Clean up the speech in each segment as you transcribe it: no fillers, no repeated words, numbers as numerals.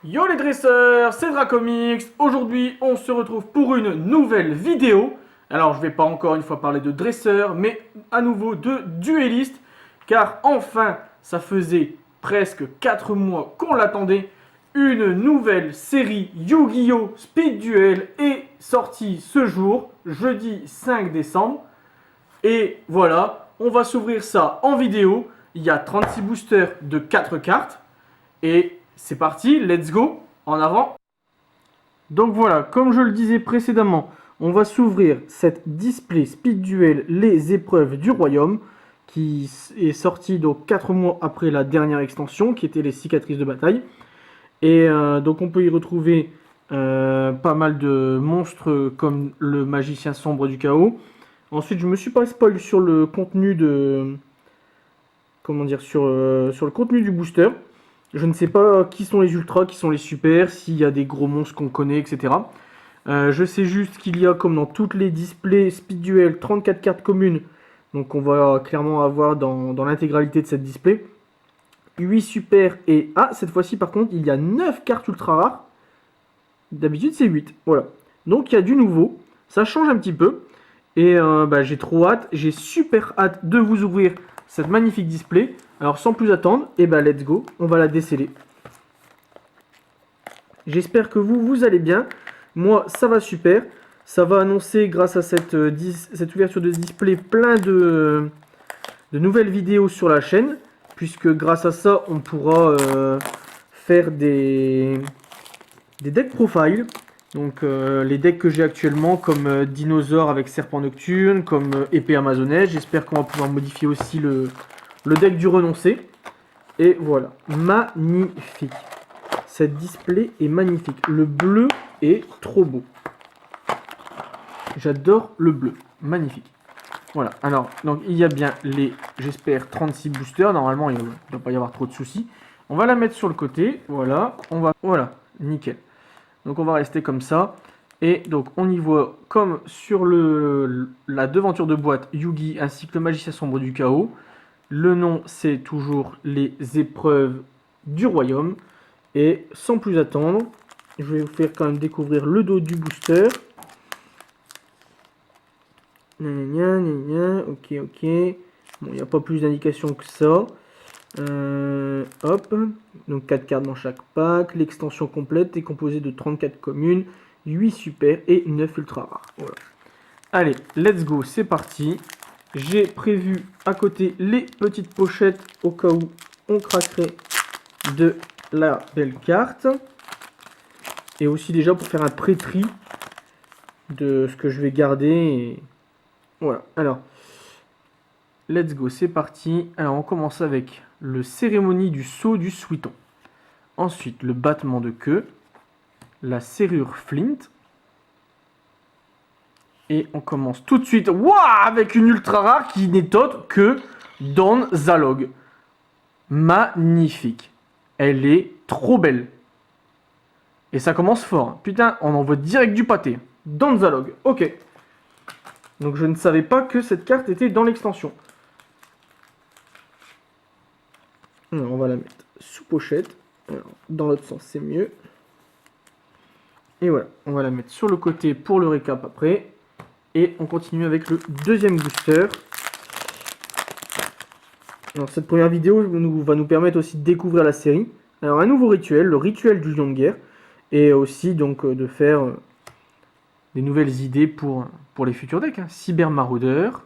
Yo les dresseurs, c'est Dracomix. Aujourd'hui, on se retrouve pour une nouvelle vidéo. Alors, je vais pas encore une fois parler de dresseurs, mais à nouveau de duellistes. Car enfin, ça faisait presque 4 mois qu'on l'attendait. Une nouvelle série Yu-Gi-Oh! Speed Duel est sortie ce jour, jeudi 5 décembre. Et voilà, on va s'ouvrir ça en vidéo. Il y a 36 boosters de 4 cartes. Et c'est parti, let's go, en avant. Donc voilà, comme je le disais précédemment, on va s'ouvrir cette display Speed Duel Les Épreuves du Royaume, qui est sortie donc 4 mois après la dernière extension, qui était les cicatrices de bataille. Et donc on peut y retrouver pas mal de monstres comme le magicien sombre du chaos. Ensuite, je me suis pas spoil sur le contenu de... Comment dire, sur le contenu du booster. Je ne sais pas qui sont les ultras, qui sont les super, s'il y a des gros monstres qu'on connaît, etc. Je sais juste qu'il y a, comme dans toutes les displays Speed Duel, 34 cartes communes. Donc on va clairement avoir dans l'intégralité de cette display 8 super et... Ah, cette fois-ci par contre, il y a 9 cartes ultra rares. D'habitude c'est 8. Voilà. Donc il y a du nouveau. Ça change un petit peu. Et j'ai trop hâte. J'ai super hâte de vous ouvrir cette magnifique display. Alors sans plus attendre, let's go, on va la déceler. J'espère que vous allez bien. Moi, ça va super. Ça va annoncer, grâce à cette ouverture de display, plein de nouvelles vidéos sur la chaîne. Puisque grâce à ça, on pourra faire des decks profile. Donc les decks que j'ai actuellement, comme Dinosaure avec Serpent Nocturne, comme Épée Amazonaise. J'espère qu'on va pouvoir modifier aussi le deck du renoncé. Et voilà, magnifique. Cette display est magnifique. Le bleu est trop beau. J'adore le bleu, magnifique. Voilà, alors, donc il y a bien les, j'espère, 36 boosters. Normalement, il ne doit pas y avoir trop de soucis. On va la mettre sur le côté, voilà. Voilà, nickel. Donc on va rester comme ça. Et donc on y voit, comme sur la devanture de boîte, Yugi ainsi que le magicien sombre du chaos. Le nom, c'est toujours les épreuves du royaume. Et sans plus attendre, je vais vous faire quand même découvrir le dos du booster. Ok. Bon, il n'y a pas plus d'indications que ça. Hop. Donc 4 cartes dans chaque pack. L'extension complète est composée de 34 communes, 8 super et 9 ultra rares. Voilà. Allez, let's go, c'est parti. J'ai prévu à côté les petites pochettes au cas où on craquerait de la belle carte. Et aussi déjà pour faire un pré-tri de ce que je vais garder. Et... Voilà, alors, let's go, c'est parti. Alors on commence avec le cérémonie du saut du Suiton. Ensuite, le battement de queue. La serrure Flint. Et on commence tout de suite avec une ultra rare qui n'est autre que Dawn Zalog. Magnifique. Elle est trop belle. Et ça commence fort. Putain, on envoie direct du pâté. Dawn Zalog. Ok. Donc je ne savais pas que cette carte était dans l'extension. On va la mettre sous pochette. Alors, dans l'autre sens, c'est mieux. Et voilà, on va la mettre sur le côté pour le récap après. Et on continue avec le deuxième booster. Alors cette première vidéo va nous permettre aussi de découvrir la série. Alors un nouveau rituel, le rituel du lion de guerre. Et aussi donc de faire des nouvelles idées pour les futurs decks. Cyber Maraudeur,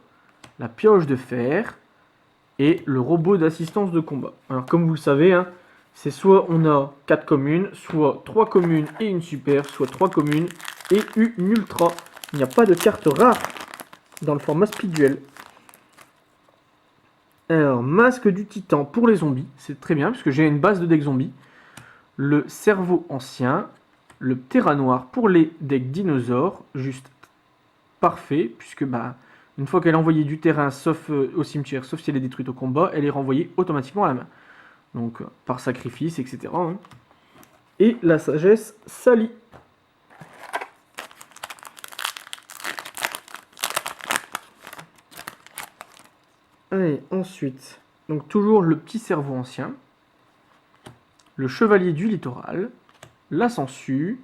la pioche de fer et le robot d'assistance de combat. Alors comme vous le savez, c'est soit on a 4 communes, soit 3 communes et une super, soit 3 communes et une ultra. Il n'y a pas de carte rare dans le format Speed Duel. Alors, masque du titan pour les zombies, c'est très bien, puisque j'ai une base de deck zombies. Le cerveau ancien, le terra noir pour les decks dinosaures, juste parfait, puisque une fois qu'elle est envoyée du terrain, sauf au cimetière, sauf si elle est détruite au combat, elle est renvoyée automatiquement à la main. Donc, par sacrifice, etc. Et la sagesse Sally. Allez, ensuite, donc toujours le petit cerveau ancien, le chevalier du littoral, la sangsue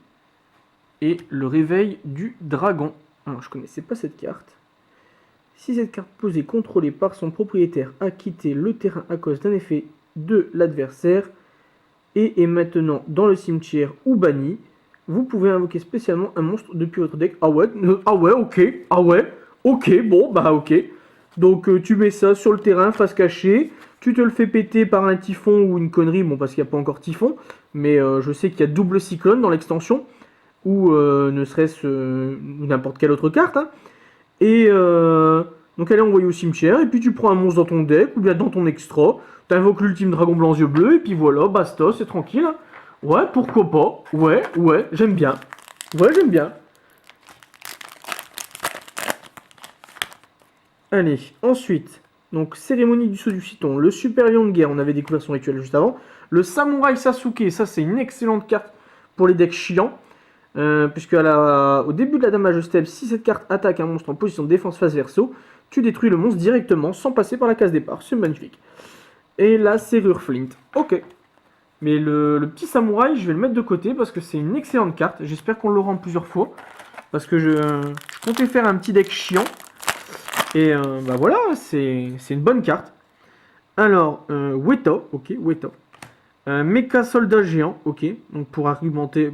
et le réveil du dragon. Alors, je connaissais pas cette carte. Si cette carte posée contrôlée par son propriétaire a quitté le terrain à cause d'un effet de l'adversaire et est maintenant dans le cimetière ou banni, vous pouvez invoquer spécialement un monstre depuis votre deck. Ah ouais, ok, bon, bah ok. Donc tu mets ça sur le terrain, face cachée, tu te le fais péter par un typhon ou une connerie, bon parce qu'il n'y a pas encore typhon, mais je sais qu'il y a double cyclone dans l'extension, ou ne serait-ce n'importe quelle autre carte, hein. Et donc elle est envoyée au cimetière, et puis tu prends un monstre dans ton deck, ou bien dans ton extra, t'invoques l'ultime dragon blanc yeux bleus, et puis voilà, basta, c'est tranquille. Ouais, pourquoi pas. Ouais, j'aime bien. Ouais, j'aime bien. Allez, ensuite, donc cérémonie du saut du Citon, le super lion de guerre, on avait découvert son rituel juste avant. Le samouraï Sasuke, ça c'est une excellente carte pour les decks chiants. Puisque au début de la damage step, si cette carte attaque un monstre en position de défense face verso, tu détruis le monstre directement sans passer par la case départ. C'est magnifique. Et la serrure Flint. Ok. Mais le petit samouraï, je vais le mettre de côté parce que c'est une excellente carte. J'espère qu'on l'aura en plusieurs fois. Parce que je comptais faire un petit deck chiant. Et bah voilà, c'est une bonne carte. Alors, Weta, ok, Weta. Mecha soldat géant, ok. Donc pour argumenter,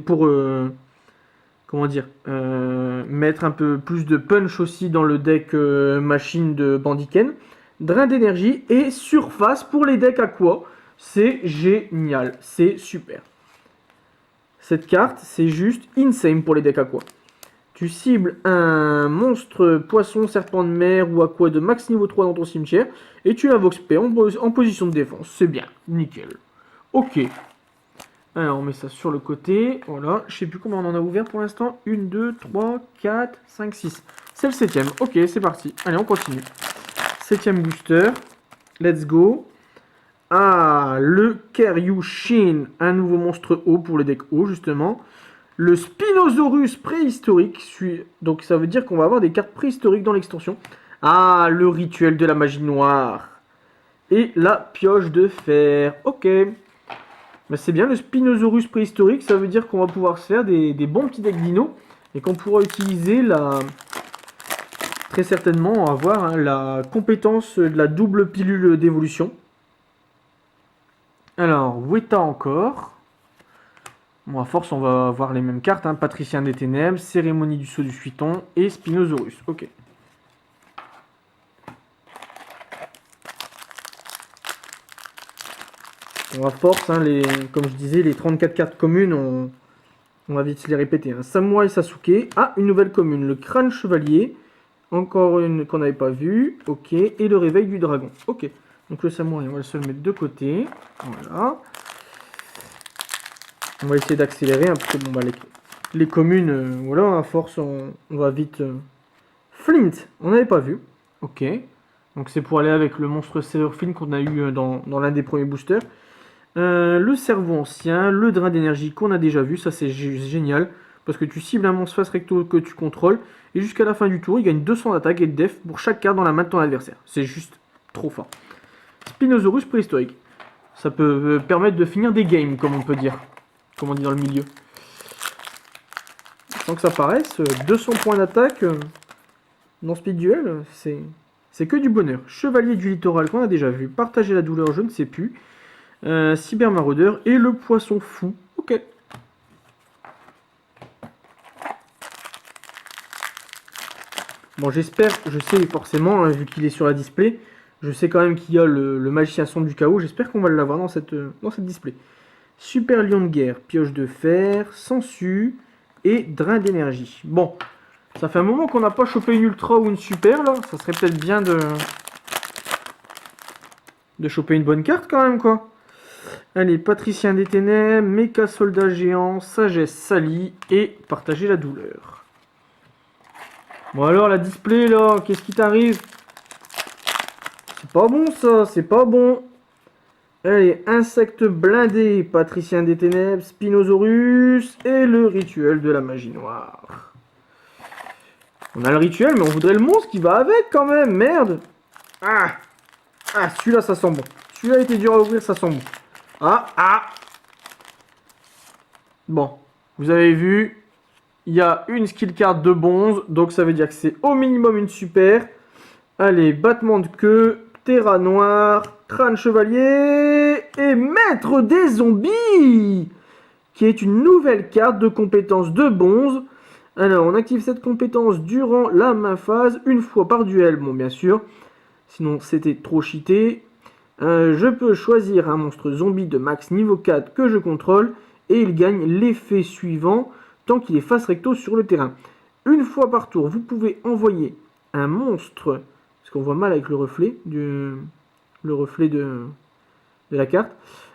comment dire, mettre un peu plus de punch aussi dans le deck machine de Bandiken. Drain d'énergie et surface pour les decks aqua. C'est génial, c'est super. Cette carte, c'est juste insane pour les decks aqua. Tu cibles un monstre poisson, serpent de mer ou aqua de max niveau 3 dans ton cimetière et tu l'invoques spé en position de défense. C'est bien, nickel. Ok. Alors on met ça sur le côté. Voilà, je sais plus combien on en a ouvert pour l'instant. 1, 2, 3, 4, 5, 6. C'est le 7ème. Ok, c'est parti. Allez, on continue. 7ème booster. Let's go. Ah, le Karyushin, un nouveau monstre haut pour les decks hauts, justement. Le Spinosaurus préhistorique, donc ça veut dire qu'on va avoir des cartes préhistoriques dans l'extension. Ah, le rituel de la magie noire. Et la pioche de fer. Ok. Bah, c'est bien, le Spinosaurus préhistorique, ça veut dire qu'on va pouvoir se faire des bons petits decks dino. Et qu'on pourra utiliser très certainement avoir la compétence de la double pilule d'évolution. Alors, Weta encore. Bon, à force, on va avoir les mêmes cartes. Hein. Patricien des Ténèbres, Cérémonie du Saut du Suiton et Spinosaurus. Ok. Bon, à force, hein, comme je disais, les 34 cartes communes, on va vite se les répéter. Hein. Samouraï Sasuke. Ah, une nouvelle commune. Le Crâne Chevalier. Encore une qu'on n'avait pas vue. Ok. Et le Réveil du Dragon. Ok. Donc le samouraï, on va se le mettre de côté. Voilà. On va essayer d'accélérer un peu. Bon, bah, les communes, voilà, à force, on va vite. Flint, on n'avait pas vu. Ok. Donc c'est pour aller avec le monstre serrure Flint qu'on a eu dans l'un des premiers boosters. Le cerveau ancien, le drain d'énergie qu'on a déjà vu. Ça, c'est génial. Parce que tu cibles un monstre face recto que tu contrôles. Et jusqu'à la fin du tour, il gagne 200 d'attaque et de def pour chaque carte dans la main de ton adversaire. C'est juste trop fort. Spinosaurus préhistorique. Ça peut permettre de finir des games, comme on peut dire. Comme on dit dans le milieu. Sans que ça paraisse, 200 points d'attaque dans Speed Duel, c'est que du bonheur. Chevalier du littoral qu'on a déjà vu. Partager la douleur, je ne sais plus. Cyber maraudeur et le poisson fou. Ok. Bon, j'espère, je sais forcément, hein, vu qu'il est sur la display, je sais quand même qu'il y a le magicien sombre du chaos. J'espère qu'on va l'avoir dans cette display. Super lion de guerre, pioche de fer, sangsue et drain d'énergie. Bon, ça fait un moment qu'on n'a pas chopé une ultra ou une super là. Ça serait peut-être bien de choper une bonne carte quand même quoi. Allez, Patricien des Ténèbres, Méca Soldat Géant, Sagesse Salie et Partager la douleur. Bon alors la display là, qu'est-ce qui t'arrive? C'est pas bon ça, c'est pas bon. Allez, Insecte blindé, Patricien des Ténèbres, Spinosaurus et le rituel de la magie noire. On a le rituel, mais on voudrait le monstre qui va avec quand même, merde. Ah, celui-là ça sent bon. Celui-là était dur à ouvrir, ça sent bon. Ah. Bon, vous avez vu, il y a une skill card de bronze, donc ça veut dire que c'est au minimum une super. Allez, battement de queue, terra noir, crâne chevalier et maître des zombies, qui est une nouvelle carte de compétence de bronze. Alors, on active cette compétence durant la main phase, une fois par duel, bon bien sûr, sinon c'était trop cheaté. Je peux choisir un monstre zombie de max niveau 4 que je contrôle, et il gagne l'effet suivant tant qu'il est face recto sur le terrain. Une fois par tour, vous pouvez envoyer un monstre, parce qu'on voit mal avec le reflet, de la carte.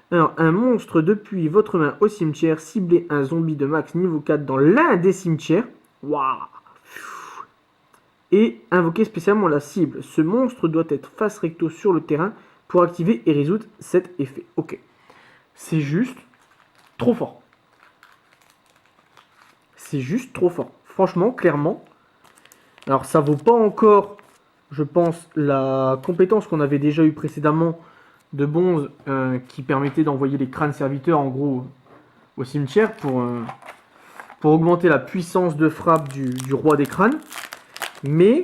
Alors, un monstre depuis votre main au cimetière, ciblez un zombie de max niveau 4 dans l'un des cimetières. Waouh! Et invoquer spécialement la cible. Ce monstre doit être face recto sur le terrain pour activer et résoudre cet effet. Ok. C'est juste trop fort. C'est juste trop fort. Franchement, clairement. Alors, ça vaut pas encore, je pense, la compétence qu'on avait déjà eue précédemment de Bonze qui permettait d'envoyer les crânes serviteurs en gros au cimetière pour augmenter la puissance de frappe du roi des crânes. Mais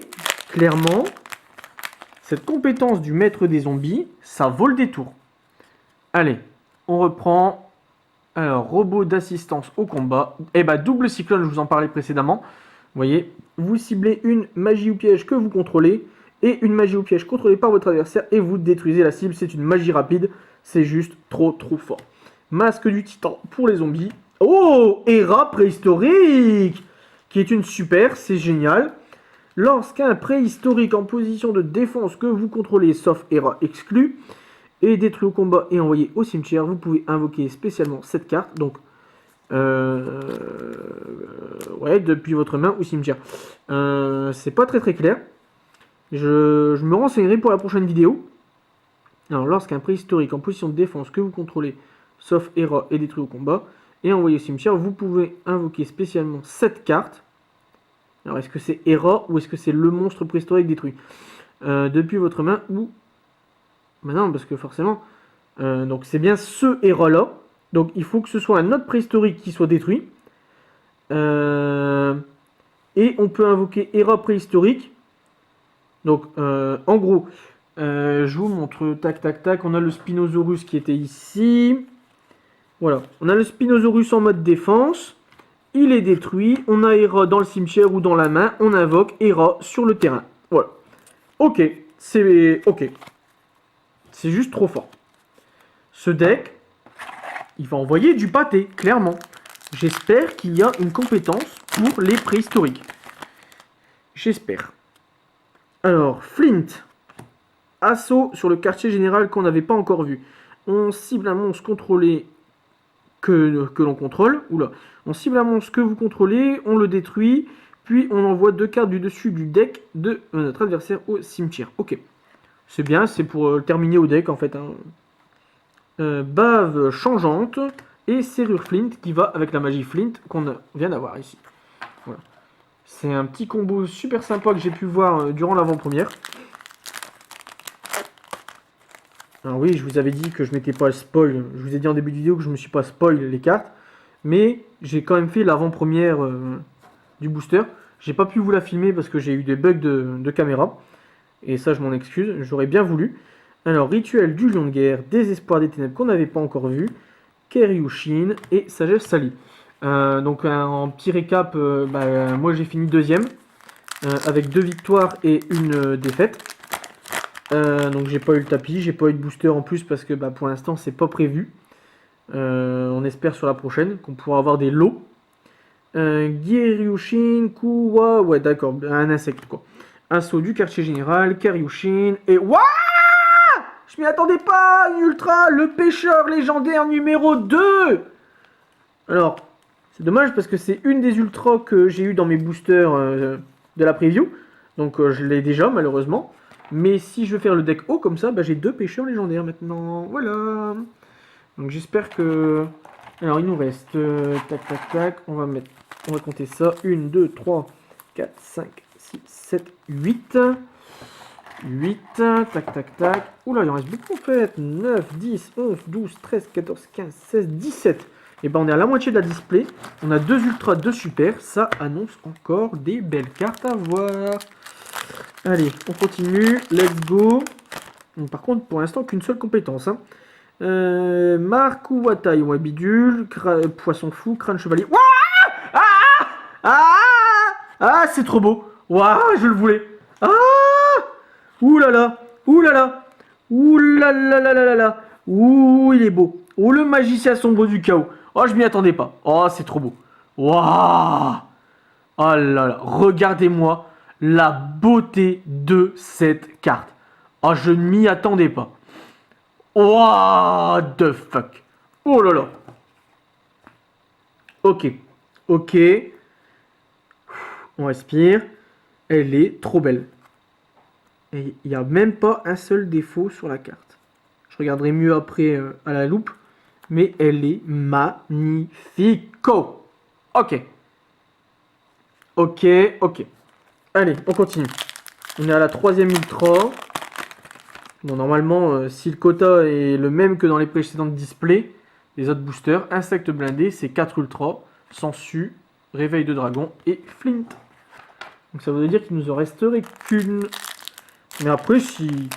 clairement, cette compétence du maître des zombies, ça vaut le détour. Allez, on reprend. Alors, robot d'assistance au combat. Et bah, double cyclone, je vous en parlais précédemment. Vous voyez, vous ciblez une magie ou piège que vous contrôlez et une magie ou piège contrôlée par votre adversaire et vous détruisez la cible. C'est une magie rapide. C'est juste trop fort. Masque du titan pour les zombies. Oh, Hera préhistorique, qui est une super, c'est génial. Lorsqu'un préhistorique en position de défense que vous contrôlez, sauf Hera exclu, est détruit au combat et envoyé au cimetière, vous pouvez invoquer spécialement cette carte. Donc, ouais, depuis votre main au cimetière. C'est pas très clair. Je me renseignerai pour la prochaine vidéo. Alors, lorsqu'un préhistorique en position de défense que vous contrôlez, sauf Hera, est détruit au combat et envoyé au cimetière, vous pouvez invoquer spécialement cette carte. Alors, est-ce que c'est Hera ou est-ce que c'est le monstre préhistorique détruit depuis votre main ou... Ben non, parce que forcément... donc, c'est bien ce Hera-là. Donc, il faut que ce soit un autre préhistorique qui soit détruit. Et on peut invoquer Hera préhistorique. Donc, en gros, je vous montre, tac. On a le Spinosaurus qui était ici. Voilà, on a le Spinosaurus en mode défense. Il est détruit. On a Hera dans le cimetière ou dans la main. On invoque Hera sur le terrain. Voilà. Ok, c'est ok. C'est juste trop fort. Ce deck, il va envoyer du pâté, clairement. J'espère qu'il y a une compétence pour les préhistoriques. J'espère. Alors, Flint. Assaut sur le quartier général qu'on n'avait pas encore vu. On cible un monstre contrôlé que l'on contrôle. Oula. On cible un monstre que vous contrôlez, on le détruit, puis on envoie 2 cartes du dessus du deck de notre adversaire au cimetière. Ok. C'est bien, c'est pour terminer au deck en fait. Hein. Bave changeante et serrure Flint qui va avec la magie Flint qu'on vient d'avoir ici. Voilà. C'est un petit combo super sympa que j'ai pu voir durant l'avant-première. Alors oui, je vous avais dit que je m'étais pas spoil. Je vous ai dit en début de vidéo que je me suis pas spoil les cartes. Mais j'ai quand même fait l'avant-première du booster. J'ai pas pu vous la filmer parce que j'ai eu des bugs de caméra. Et ça, je m'en excuse. J'aurais bien voulu. Alors, rituel du lion de guerre, désespoir des ténèbres qu'on n'avait pas encore vu. Keryushin et sagesse Sally. Donc, en petit récap, moi j'ai fini deuxième. Avec 2 victoires et une défaite. Donc j'ai pas eu le tapis, j'ai pas eu de booster en plus parce que pour l'instant c'est pas prévu. On espère sur la prochaine qu'on pourra avoir des lots. Keryushin, Kuwa, ouais d'accord, un insecte quoi. Assaut du quartier général, Keryushin et waouh, je m'y attendais pas, une ultra, le pêcheur légendaire numéro 2. Alors, c'est dommage parce que c'est une des ultras que j'ai eu dans mes boosters de la preview. Donc je l'ai déjà malheureusement. Mais si je veux faire le deck haut comme ça, j'ai 2 pêcheurs légendaires maintenant. Voilà. Donc j'espère que... Alors il nous reste... tac. On va compter ça. 1, 2, 3, 4, 5, 6, 7, 8. 8. Tac. Oula, il en reste beaucoup en fait. 9, 10, 11, 12, 13, 14, 15, 16, 17. Et ben on est à la moitié de la display. On a 2 ultra, 2 super. Ça annonce encore des belles cartes à voir. Allez, on continue. Let's go. Donc, par contre, pour l'instant, qu'une seule compétence. Hein. Marku Watai, ouais, bidule. Poisson fou, crâne chevalier. Ouah ah ah ah, c'est trop beau. Waouh, je le voulais. Ah ouh là là. Ouh là là. Ouh là là là là là là. Ouh, il est beau. Oh, le magicien sombre du chaos. Oh, je m'y attendais pas. Oh, c'est trop beau. Waouh. Oh là là. Regardez-moi la beauté de cette carte. Oh, je ne m'y attendais pas. What the fuck. Oh là là. Ok. Ok. On respire. Elle est trop belle. Et il n'y a même pas un seul défaut sur la carte. Je regarderai mieux après à la loupe. Mais elle est magnifico. Ok. Ok, ok. Allez, on continue. On est à la 3e ultra. Bon, normalement, si le quota est le même que dans les précédentes displays, les autres boosters, insectes blindés, c'est 4 ultra, Sensu, réveil de dragon et Flint. Donc ça veut dire qu'il nous en resterait qu'une. Mais après, si...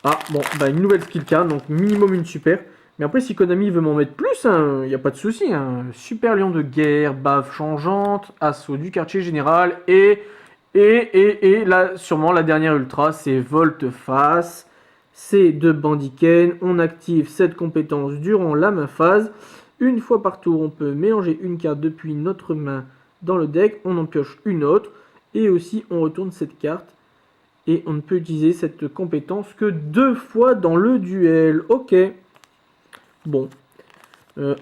Ah, bon, bah une nouvelle skill card, donc minimum une super. Mais après, si Konami veut m'en mettre plus, il n'y a pas de souci. Hein. Super lion de guerre, bave changeante, assaut du quartier général et là, sûrement la dernière ultra, c'est volte-face. C'est de Bandiken. On active cette compétence durant la main phase. Une fois par tour, on peut mélanger une carte depuis notre main dans le deck. On en pioche une autre. Et aussi, on retourne cette carte. Et on ne peut utiliser cette compétence que 2 fois dans le duel. Ok. Bon.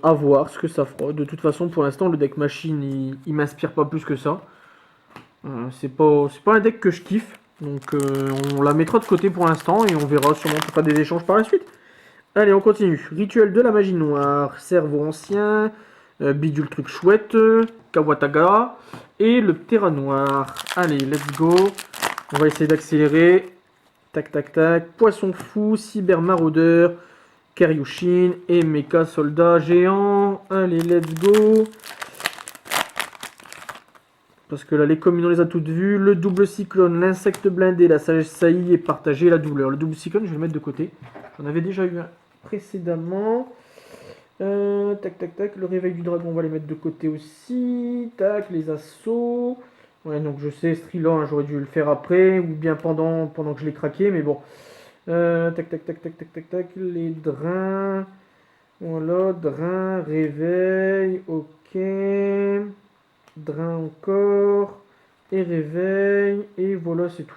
À voir ce que ça fera. De toute façon, pour l'instant, le deck machine, il m'inspire pas plus que ça. C'est pas un deck que je kiffe. Donc on la mettra de côté pour l'instant. Et on verra sûrement pour faire des échanges par la suite. Allez, on continue. Rituel de la magie noire. Cerveau ancien. Bidule truc chouette. Kawataga. Et le Terra noir. Allez, let's go. On va essayer d'accélérer. Tac, tac, tac. Poisson fou, cyber maraudeur, Karyushin et Mecha soldat géant. Allez, let's go. Parce que là, les communes, on les a toutes vues. Le double cyclone, l'insecte blindé, la sagesse saillie et partager la douleur. Le double cyclone, je vais le mettre de côté. J'en avais déjà eu un précédemment. Tac, tac, tac. Le réveil du dragon, on va les mettre de côté aussi. Tac, les assauts. Ouais, donc je sais, ce tri-là, hein, j'aurais dû le faire après, ou bien pendant que je l'ai craqué, mais bon. Tac, tac, tac, tac, tac, tac, tac, les drains. Voilà, drain, réveil, ok. Drain encore. Et réveil, et voilà, c'est tout.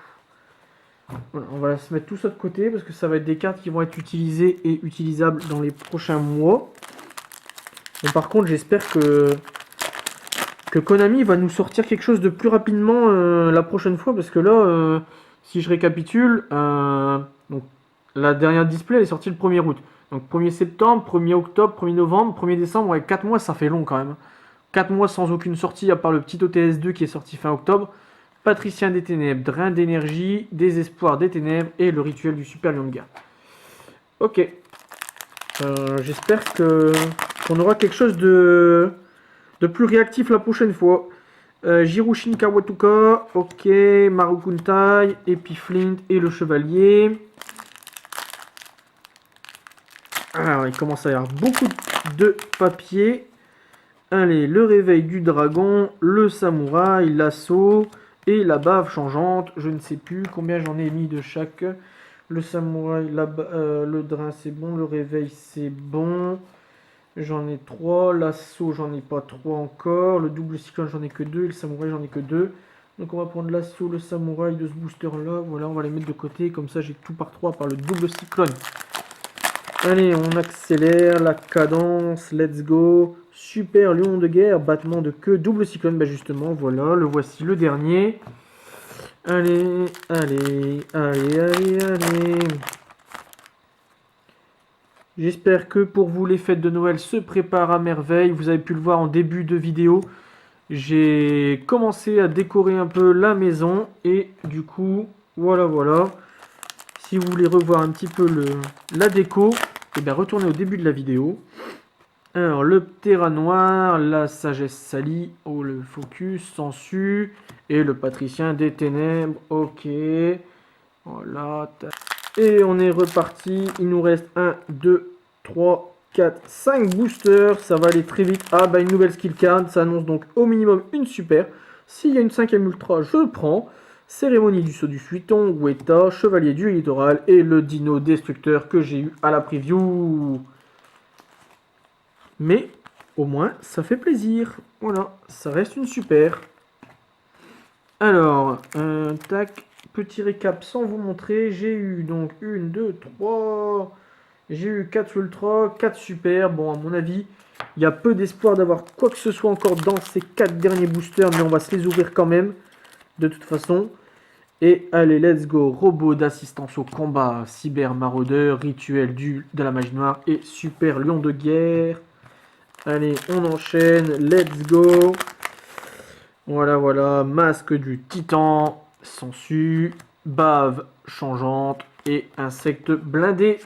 Voilà, on va se mettre tout ça de côté, parce que ça va être des cartes qui vont être utilisées et utilisables dans les prochains mois. Bon, par contre, j'espère que Konami va nous sortir quelque chose de plus rapidement la prochaine fois, parce que là, si je récapitule, donc, la dernière display elle est sortie le 1er août. Donc 1er septembre, 1er octobre, 1er novembre, 1er décembre, ouais, 4 mois, ça fait long quand même. 4 mois sans aucune sortie, à part le petit OTS2 qui est sorti fin octobre. Patricien des ténèbres, drain d'énergie, désespoir des ténèbres et le rituel du super lion de guerre. Ok. J'espère qu'on aura quelque chose de plus réactif la prochaine fois. Jirushin Kawatuka, ok, Marukuntai, et puis Flint et le chevalier. Alors, il commence à y avoir beaucoup de papier. Allez, le réveil du dragon, le samouraï, l'assaut et la bave changeante. Je ne sais plus combien j'en ai mis de chaque. Le samouraï, le drain c'est bon, le réveil c'est bon. J'en ai 3, l'assaut j'en ai pas 3 encore, le double cyclone j'en ai que 2 et le samouraï j'en ai que 2. Donc on va prendre l'assaut, le samouraï de ce booster là, voilà on va les mettre de côté, comme ça j'ai tout par 3 par le double cyclone. Allez on accélère la cadence, let's go. Super lion de guerre, battement de queue, double cyclone, bah justement voilà, le voici le dernier. Allez, allez, allez, allez, allez. J'espère que pour vous, les fêtes de Noël se préparent à merveille. Vous avez pu le voir en début de vidéo. J'ai commencé à décorer un peu la maison. Et du coup, voilà, voilà. Si vous voulez revoir un petit peu la déco, eh bien, retournez au début de la vidéo. Alors, le Terra Noir, la Sagesse Salie, oh, le Focus, Sensu, et le Patricien des Ténèbres, ok. Voilà. Et on est reparti. Il nous reste 1, 2, 3, 4, 5 boosters. Ça va aller très vite. Ah, bah une nouvelle skill card. Ça annonce donc au minimum une super. S'il y a une 5ème ultra, je prends. Cérémonie du saut du fuiton, Weta, Chevalier du littoral et le Dino Destructeur que j'ai eu à la preview. Mais au moins, ça fait plaisir. Voilà, ça reste une super. Alors, tac, petit récap sans vous montrer. J'ai eu donc 1, 2, 3. J'ai eu 4 ultra, 4 super. Bon, à mon avis, il y a peu d'espoir d'avoir quoi que ce soit encore dans ces 4 derniers boosters. Mais on va se les ouvrir quand même, de toute façon. Et allez, let's go. Robot d'assistance au combat, cyber maraudeur, rituel de la magie noire et super lion de guerre. Allez, on enchaîne. Let's go. Voilà, voilà. Masque du titan, sangsue, bave changeante et insecte blindé.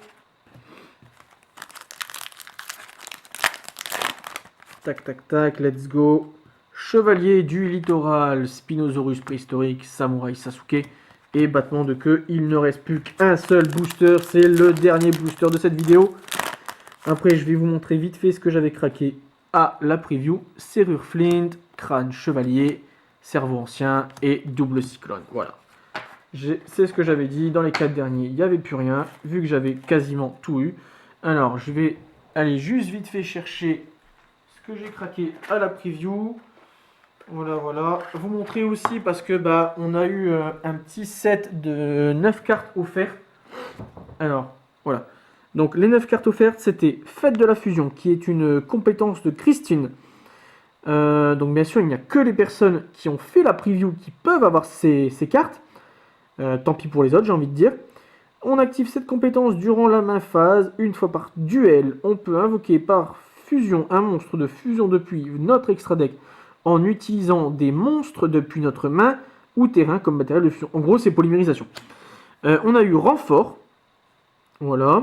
Tac, tac, tac. Let's go. Chevalier du littoral, Spinosaurus préhistorique, Samouraï Sasuke et battement de queue. Il ne reste plus qu'un seul booster. C'est le dernier booster de cette vidéo. Après, je vais vous montrer vite fait ce que j'avais craqué à la preview. Serrure Flint, crâne chevalier, cerveau ancien et double cyclone. Voilà. C'est ce que j'avais dit. Dans les 4 derniers, il n'y avait plus rien. Vu que j'avais quasiment tout eu. Alors, je vais aller juste vite fait chercher ce que j'ai craqué à la preview. Voilà, voilà. Vous montrer aussi parce que bah on a eu un petit set de 9 cartes offertes. Alors, voilà. Donc les 9 cartes offertes, c'était Fête de la Fusion, qui est une compétence de Christine. Donc bien sûr, il n'y a que les personnes qui ont fait la preview qui peuvent avoir ces cartes. Tant pis pour les autres, j'ai envie de dire. On active cette compétence durant la main phase. Une fois par duel, on peut invoquer par fusion un monstre de fusion depuis notre extra deck en utilisant des monstres depuis notre main ou terrain comme matériel de fusion. En gros, c'est polymérisation. On a eu renfort. Voilà.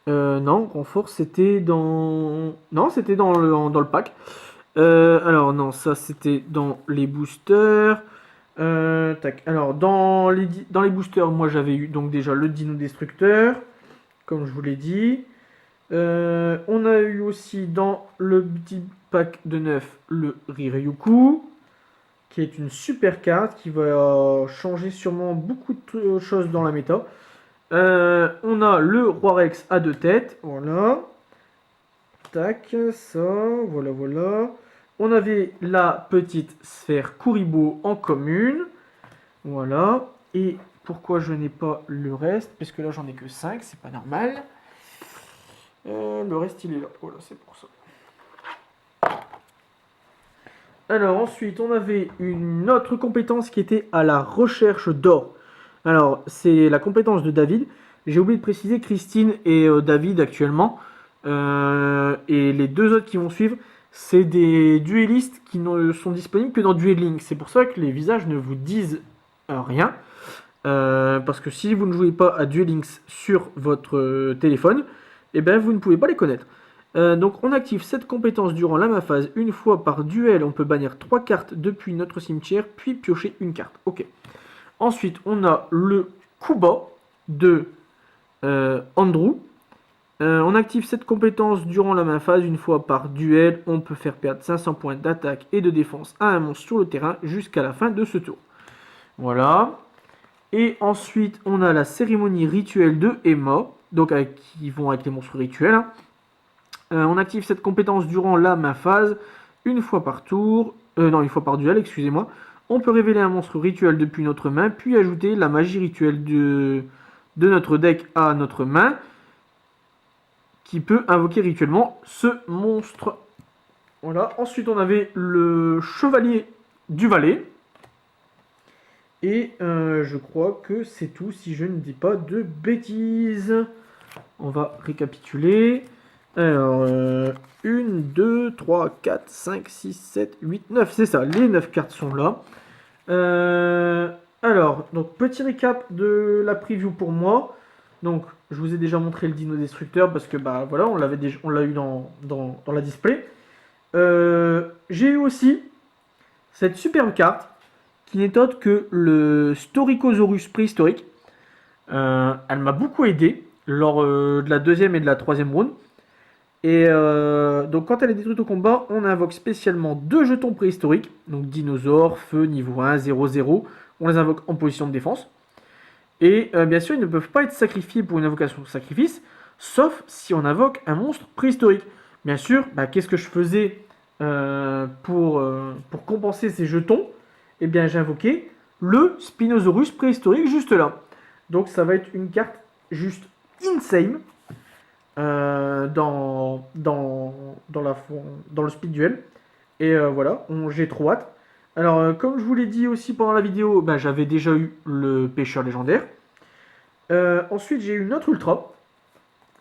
Non, renfort, c'était dans... Non, c'était dans le pack. Alors, non, ça, c'était dans les boosters. Tac. Alors, dans les boosters, moi, j'avais eu donc déjà le Dino Destructeur, comme je vous l'ai dit. On a eu aussi dans le petit pack de 9 le Riryuku, qui est une super carte qui va changer sûrement beaucoup de choses dans la méta. On a le Roi Rex à 2 têtes, voilà. Tac, ça, voilà, voilà. On avait la petite sphère Kuribo en commune, voilà. Et pourquoi je n'ai pas le reste? Parce que là j'en ai que 5, c'est pas normal. Le reste il est là, voilà, c'est pour ça. Alors ensuite on avait une autre compétence qui était à la recherche d'or. Alors c'est la compétence de David. J'ai oublié de préciser Christine et David actuellement. Et les deux autres qui vont suivre, c'est des duellistes qui ne sont disponibles que dans Duel Link. C'est pour ça que les visages ne vous disent rien. Parce que si vous ne jouez pas à Duel Links sur votre téléphone, eh ben vous ne pouvez pas les connaître. Donc on active cette compétence durant la main phase. Une fois par duel, on peut bannir 3 cartes depuis notre cimetière, puis piocher une carte. Ok. Ensuite, on a le Kuba de Andrew. On active cette compétence durant la main phase. Une fois par duel, on peut faire perdre 500 points d'attaque et de défense à un monstre sur le terrain jusqu'à la fin de ce tour. Voilà. Et ensuite, on a la cérémonie rituelle de Emma, donc qui vont avec les monstres rituels. Hein. On active cette compétence durant la main phase, une fois par tour, une fois par duel, excusez-moi. On peut révéler un monstre rituel depuis notre main, puis ajouter la magie rituelle de notre deck à notre main, qui peut invoquer rituellement ce monstre. Voilà. Ensuite, on avait le chevalier du valet. Et je crois que c'est tout si je ne dis pas de bêtises. On va récapituler. Alors, 1, 2, 3, 4, 5, 6, 7, 8, 9. C'est ça, les 9 cartes sont là. Alors, donc petit récap de la preview pour moi. Donc, je vous ai déjà montré le Dino Destructeur parce que bah voilà, on l'a eu dans la display. J'ai eu aussi cette superbe carte qui n'est autre que le Storicosaurus préhistorique. Elle m'a beaucoup aidé lors de la deuxième et de la troisième round. Et donc quand elle est détruite au combat, on invoque spécialement 2 jetons préhistoriques, donc dinosaures, feu, niveau 1, 0, 0. On les invoque en position de défense. Et bien sûr, ils ne peuvent pas être sacrifiés pour une invocation de sacrifice, sauf si on invoque un monstre préhistorique. Bien sûr, bah, qu'est-ce que je faisais pour compenser ces jetons? Eh bien, j'ai invoqué le Spinosaurus préhistorique juste là. Donc ça va être une carte juste insane dans le speed duel. Et voilà, j'ai trop hâte. Alors, comme je vous l'ai dit aussi pendant la vidéo, bah, j'avais déjà eu le pêcheur légendaire. Ensuite, j'ai eu une autre ultra.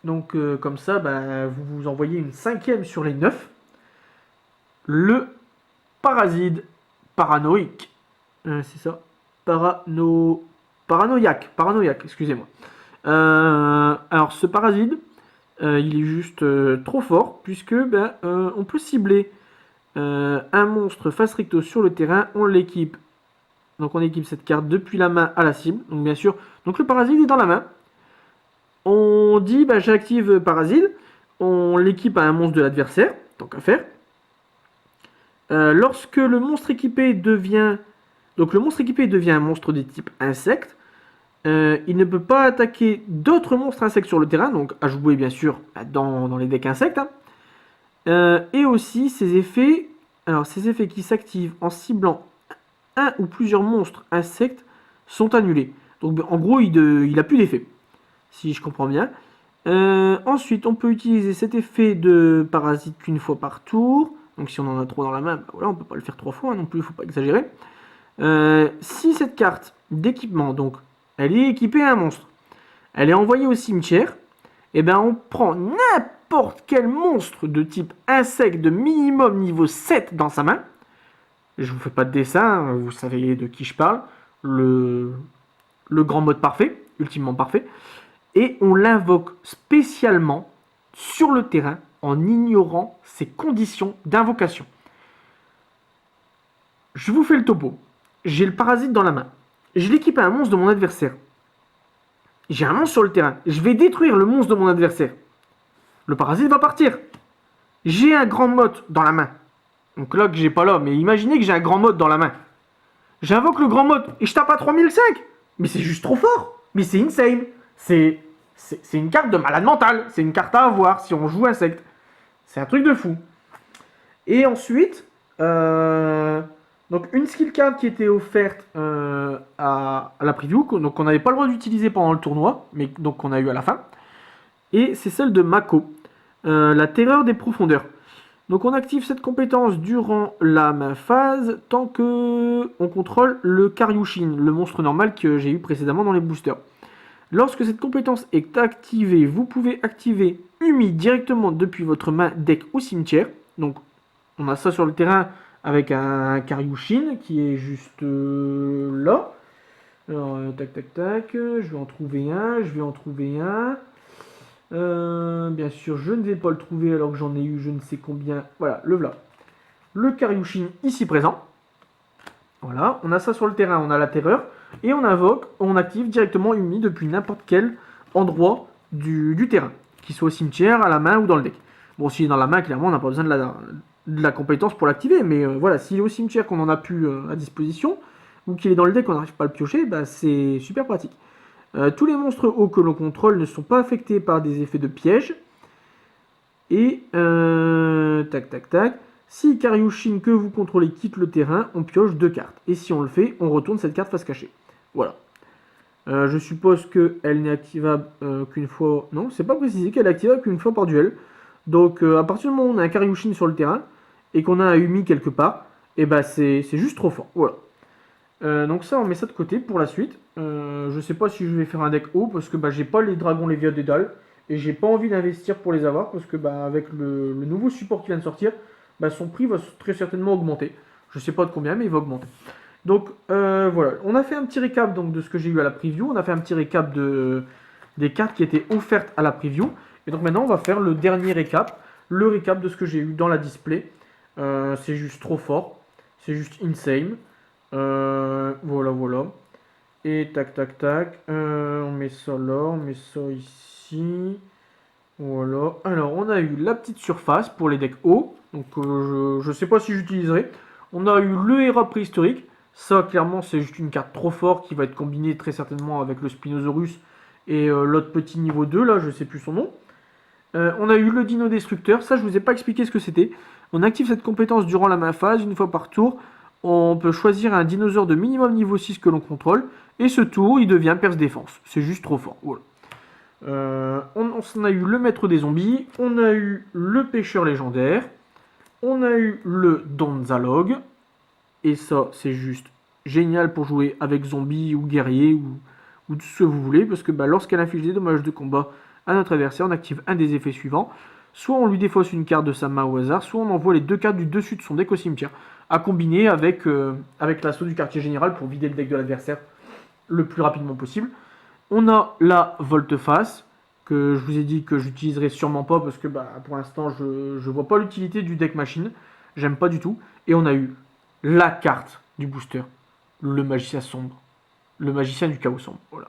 Donc, comme ça, bah, vous envoyez une 5e sur les 9. Le parasite paranoïque. C'est ça. Paranoïaque, excusez-moi. Alors, ce parasite, il est juste trop fort, puisque ben, on peut cibler un monstre face recto sur le terrain, on l'équipe. Donc on équipe cette carte depuis la main à la cible. Donc bien sûr, donc le parasite est dans la main. On dit bah, j'active parasite. On l'équipe à un monstre de l'adversaire, tant qu'à faire. Lorsque le monstre équipé devient un monstre de type insecte, il ne peut pas attaquer d'autres monstres insectes sur le terrain, donc à jouer bien sûr dans les decks insectes. Hein. Et aussi ses effets qui s'activent en ciblant un ou plusieurs monstres insectes sont annulés. Donc en gros, il n'a plus d'effet, si je comprends bien. Ensuite, on peut utiliser cet effet de parasite qu'une fois par tour. Donc si on en a 3 dans la main, bah voilà, on ne peut pas le faire 3 fois non plus, il ne faut pas exagérer. Si cette carte d'équipement, donc elle est équipée à un monstre, elle est envoyée au cimetière, et ben on prend n'importe quel monstre de type insecte de minimum niveau 7 dans sa main. Je vous fais pas de dessin, vous savez de qui je parle. Le grand mode parfait, ultimement parfait. Et on l'invoque spécialement sur le terrain en ignorant ses conditions d'invocation. Je vous fais le topo. J'ai le parasite dans la main. Je l'équipe à un monstre de mon adversaire. J'ai un monstre sur le terrain. Je vais détruire le monstre de mon adversaire. Le parasite va partir. J'ai un grand mode dans la main. Donc là que j'ai pas là, mais imaginez que j'ai un grand mode dans la main. J'invoque le grand mode et je tape à 3005. Mais c'est juste trop fort. Mais c'est insane. C'est une carte de malade mental. C'est une carte à avoir si on joue insecte. C'est un truc de fou. Et ensuite, donc une skill card qui était offerte à la preview, donc on n'avait pas le droit d'utiliser pendant le tournoi, mais donc qu'on a eu à la fin. Et c'est celle de Mako, la terreur des profondeurs. Donc on active cette compétence durant la main phase tant que on contrôle le Karyushin, le monstre normal que j'ai eu précédemment dans les boosters. Lorsque cette compétence est activée, vous pouvez activer Umi directement depuis votre main, deck ou cimetière. Donc on a ça sur le terrain avec un Karyushin qui est juste là. Alors tac tac tac, je vais en trouver un. Bien sûr, je ne vais pas le trouver alors que j'en ai eu je ne sais combien. Voilà, le voilà. Le Karyushin ici présent. Voilà, on a ça sur le terrain, on a la terreur. Et on active directement Umi depuis n'importe quel endroit du terrain. Qu'il soit au cimetière, à la main ou dans le deck. Bon, s'il est dans la main, clairement, on n'a pas besoin de la compétence pour l'activer. Mais voilà, s'il est au cimetière, qu'on en a plus à disposition, ou qu'il est dans le deck, qu'on n'arrive pas à le piocher, bah, c'est super pratique. Tous les monstres hauts que l'on contrôle ne sont pas affectés par des effets de piège. Et tac tac tac. Si Karyushin que vous contrôlez quitte le terrain, on pioche 2 cartes. Et si on le fait, on retourne cette carte face cachée. Voilà. Je suppose qu'elle n'est activable qu'une fois... Non, c'est pas précisé qu'elle est activable qu'une fois par duel. Donc à partir du moment où on a un Karyushin sur le terrain, et qu'on a un Umi quelque part, et bah c'est juste trop fort. Voilà. Donc ça, on met ça de côté pour la suite. Je sais pas si je vais faire un deck haut, parce que bah, j'ai pas les dragons Léviathan Dédale, et j'ai pas envie d'investir pour les avoir, parce que bah, avec le nouveau support qui vient de sortir, bah, son prix va très certainement augmenter. Je sais pas de combien, mais il va augmenter. Donc voilà, on a fait un petit récap donc, de ce que j'ai eu à la preview, on a fait un petit récap de des cartes qui étaient offertes à la preview. Et donc maintenant, on va faire le dernier récap. Le récap de ce que j'ai eu dans la display. C'est juste trop fort. C'est juste insane. Voilà. Et tac. On met ça là, on met ça ici. Voilà. Alors, on a eu la petite surface pour les decks hauts. Donc, je sais pas si j'utiliserai. On a eu le Héra préhistorique. Ça, clairement, c'est juste une carte trop forte qui va être combinée très certainement avec le Spinosaurus et l'autre petit niveau 2, là, je sais plus son nom. On a eu le Dino Destructeur. Ça, je vous ai pas expliqué ce que c'était. On active cette compétence durant la main phase, une fois par tour. On peut choisir un dinosaure de minimum niveau 6 que l'on contrôle. Et ce tour, il devient perce défense. C'est juste trop fort. Voilà. On a eu le maître des zombies. On a eu le pêcheur légendaire. On a eu le Donzalog. Et ça, c'est juste génial pour jouer avec zombie ou guerrier ou tout ce que vous voulez. Parce que lorsqu'elle inflige des dommages de combat à notre adversaire, on active un des effets suivants. Soit on lui défausse une carte de sa main au hasard, soit on envoie les 2 cartes du dessus de son deck au cimetière. À combiner avec l'assaut du quartier général pour vider le deck de l'adversaire le plus rapidement possible. On a la volte-face, que je vous ai dit que j'utiliserai sûrement pas parce que pour l'instant je vois pas l'utilité du deck machine. J'aime pas du tout. Et on a eu la carte du booster, le magicien sombre, le magicien du chaos sombre. Voilà.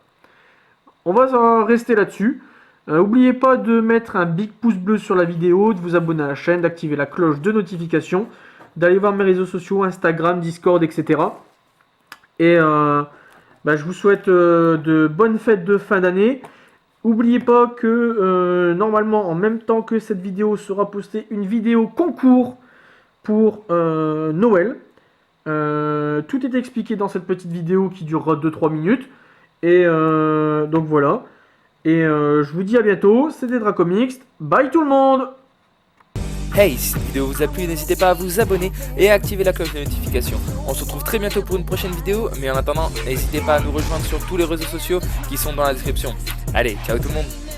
On va rester là-dessus. N'oubliez pas de mettre un big pouce bleu sur la vidéo, de vous abonner à la chaîne, d'activer la cloche de notification, d'aller voir mes réseaux sociaux, Instagram, Discord, etc. Et je vous souhaite de bonnes fêtes de fin d'année. N'oubliez pas que normalement, en même temps que cette vidéo, sera postée une vidéo concours pour Noël. Tout est expliqué dans cette petite vidéo qui durera 2-3 minutes. Et donc voilà. Et je vous dis à bientôt. C'était Dracomix. Bye tout le monde! Hey, si cette vidéo vous a plu, n'hésitez pas à vous abonner et à activer la cloche de notification. On se retrouve très bientôt pour une prochaine vidéo, mais en attendant, n'hésitez pas à nous rejoindre sur tous les réseaux sociaux qui sont dans la description. Allez, ciao tout le monde!